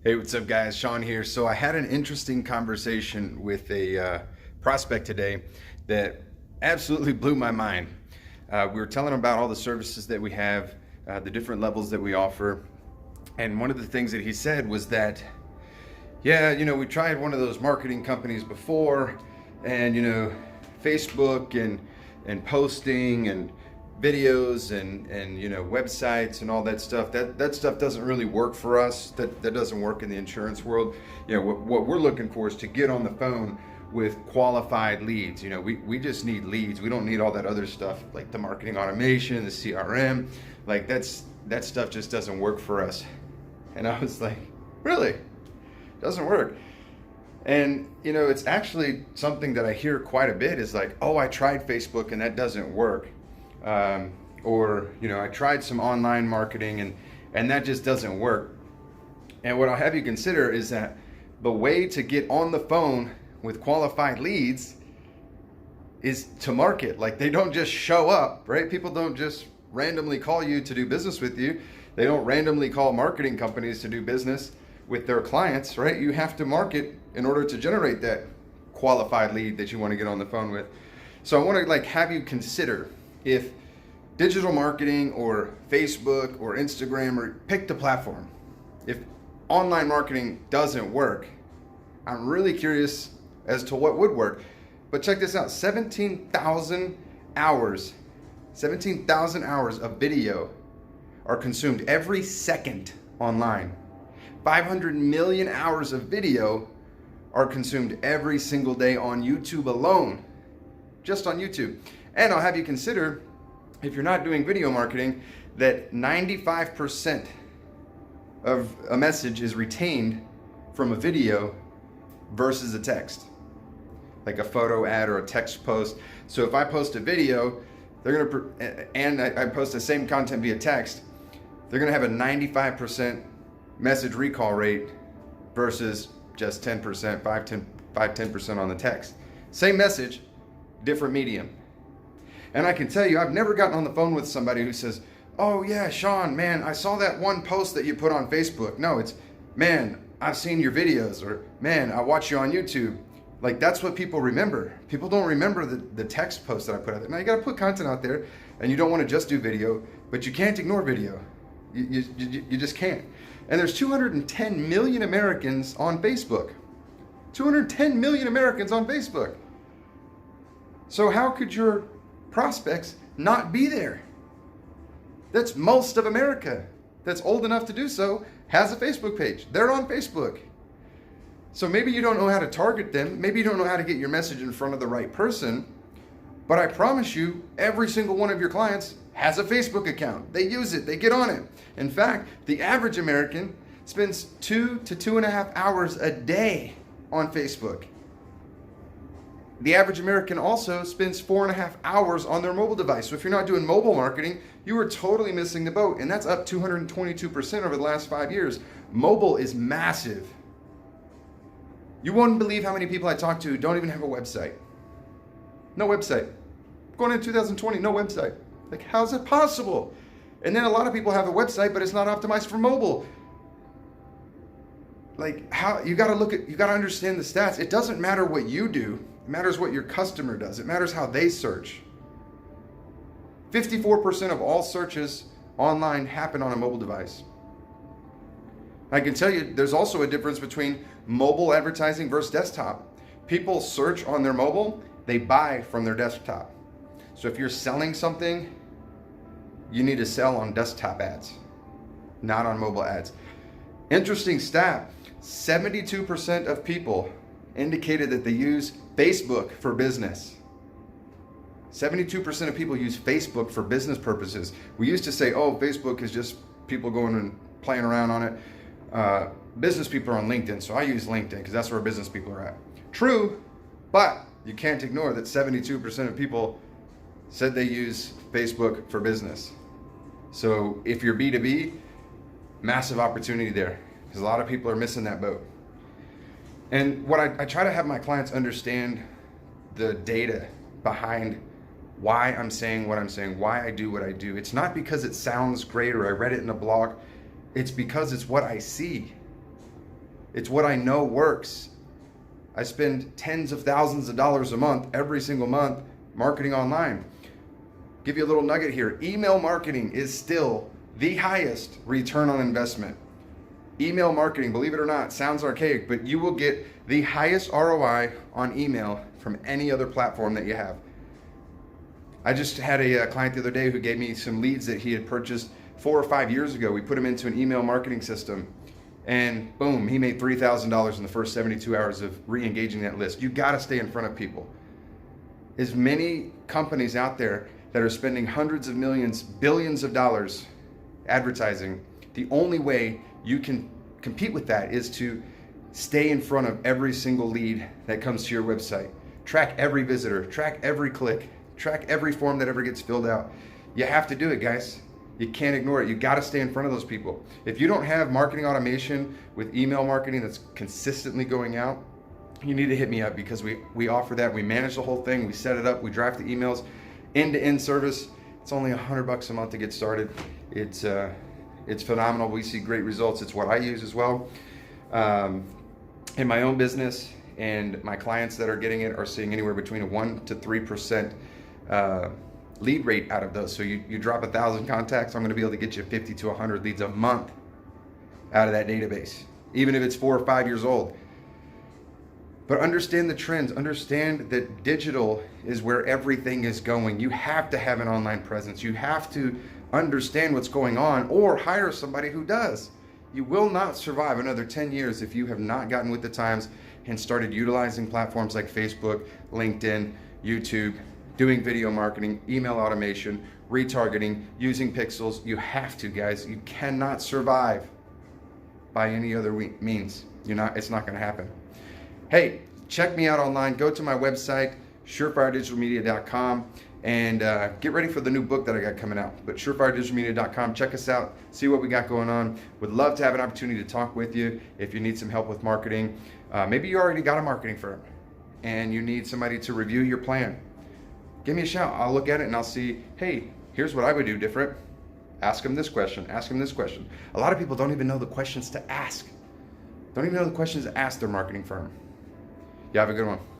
Hey, what's up, guys? Sean here. So I had an interesting conversation with a prospect today that absolutely blew my mind. We were telling him about all the services that we have, the different levels that we offer, and one of the things that he said was that, yeah, we tried one of those marketing companies before, and Facebook and posting and videos and websites and all that stuff, that stuff doesn't really work for us. That doesn't work in the insurance world. What we're looking for is to get on the phone with qualified leads. We just need leads. We don't need all that other stuff like the marketing automation, the CRM. Like that stuff just doesn't work for us. And I was like, really? Doesn't work? And it's actually something that I hear quite a bit is like, oh, I tried Facebook and that doesn't work. Or I tried some online marketing and that just doesn't work. And what I'll have you consider is that the way to get on the phone with qualified leads is to market. Like, they don't just show up, right? People don't just randomly call you to do business with you. They don't randomly call marketing companies to do business with their clients, right? You have to market in order to generate that qualified lead that you want to get on the phone with. So I want to have you consider, if digital marketing or Facebook or Instagram, or pick the platform, if online marketing doesn't work, I'm really curious as to what would work. But check this out, 17,000 hours of video are consumed every second online. 500 million hours of video are consumed every single day on YouTube alone, just on YouTube. And I'll have you consider, if you're not doing video marketing, that 95% of a message is retained from a video versus a text, like a photo ad or a text post. So if I post a video, and I post the same content via text, they're gonna have a 95% message recall rate versus just 10%, 5-10% on the text. Same message, different medium. And I can tell you, I've never gotten on the phone with somebody who says, oh yeah, Sean, man, I saw that one post that you put on Facebook. No, it's, man, I've seen your videos, or man, I watch you on YouTube. Like, that's what people remember. People don't remember the text post that I put out there. Now, you gotta put content out there, and you don't wanna just do video, but you can't ignore video. You just can't. And there's 210 million Americans on Facebook. 210 million Americans on Facebook. So how could your prospects not be there? That's most of America that's old enough to do so has a Facebook page. They're on Facebook. So maybe you don't know how to target them. Maybe you don't know how to get your message in front of the right person. But I promise you, every single one of your clients has a Facebook account. They use it, they get on it. In fact, the average American spends 2 to 2.5 hours a day on Facebook. The average American also spends 4.5 hours on their mobile device. So if you're not doing mobile marketing, you are totally missing the boat. And that's up 222% over the last 5 years. Mobile is massive. You won't believe how many people I talk to who don't even have a website. No website. Going into 2020, no website. Like, how's it possible? And then a lot of people have a website, but it's not optimized for mobile. Like, how, you gotta understand the stats. It doesn't matter what you do. It matters what your customer does. It matters how they search. 54% of all searches online happen on a mobile device. I can tell you, there's also a difference between mobile advertising versus desktop. People search on their mobile, they buy from their desktop. So if you're selling something, you need to sell on desktop ads, not on mobile ads. Interesting stat, 72% of people indicated that they use Facebook for business. 72% of people use Facebook for business purposes. We used to say, oh, Facebook is just people going and playing around on it. Business people are on LinkedIn, so I use LinkedIn because that's where business people are at. True, but you can't ignore that 72% of people said they use Facebook for business. So if you're B2B, massive opportunity there, because a lot of people are missing that boat. And what I try to have my clients understand, the data behind why I'm saying what I'm saying, why I do what I do. It's not because it sounds great or I read it in a blog. It's because it's what I see. It's what I know works. I spend tens of thousands of dollars a month, every single month, marketing online. Give you a little nugget here. Email marketing is still the highest return on investment. Email marketing, believe it or not, sounds archaic, but you will get the highest ROI on email from any other platform that you have. I just had a client the other day who gave me some leads that he had purchased 4 or 5 years ago. We put him into an email marketing system, and boom, he made $3,000 in the first 72 hours of re-engaging that list. You gotta stay in front of people. As many companies out there that are spending hundreds of millions, billions of dollars advertising, the only way you can compete with that is to stay in front of every single lead that comes to your website. Track every visitor, track every click, track every form that ever gets filled out. You have to do it, guys. You can't ignore it. You got to stay in front of those people. If you don't have marketing automation with email marketing that's consistently going out, you need to hit me up, because we offer that. We manage the whole thing. We set it up. We draft the emails, end-to-end service. It's only $100 a month to get started. It's phenomenal. We see great results. It's what I use as well in my own business, and my clients that are getting it are seeing anywhere between a 1 to 3% lead rate out of those. So you drop 1,000 contacts, I'm going to be able to get you 50 to 100 leads a month out of that database, even if it's 4 or 5 years old. But understand the trends. Understand that digital is where everything is going. You have to have an online presence. You have to understand what's going on, or hire somebody who does. You will not survive another 10 years if you have not gotten with the times and started utilizing platforms like Facebook, LinkedIn, YouTube, doing video marketing, email automation, retargeting, using pixels. You have to, guys. You cannot survive by any other means. It's not going to happen. Hey, check me out online. Go to my website, surefiredigitalmedia.com, and get ready for the new book that I got coming out. But surefiredigitalmedia.com, check us out, see what we got going on. Would love to have an opportunity to talk with you if you need some help with marketing. Maybe you already got a marketing firm and you need somebody to review your plan. Give me a shout. I'll look at it and I'll see, hey, here's what I would do different. Ask them this question, ask them this question. A lot of people don't even know the questions to ask. Don't even know the questions to ask their marketing firm. You have a good one.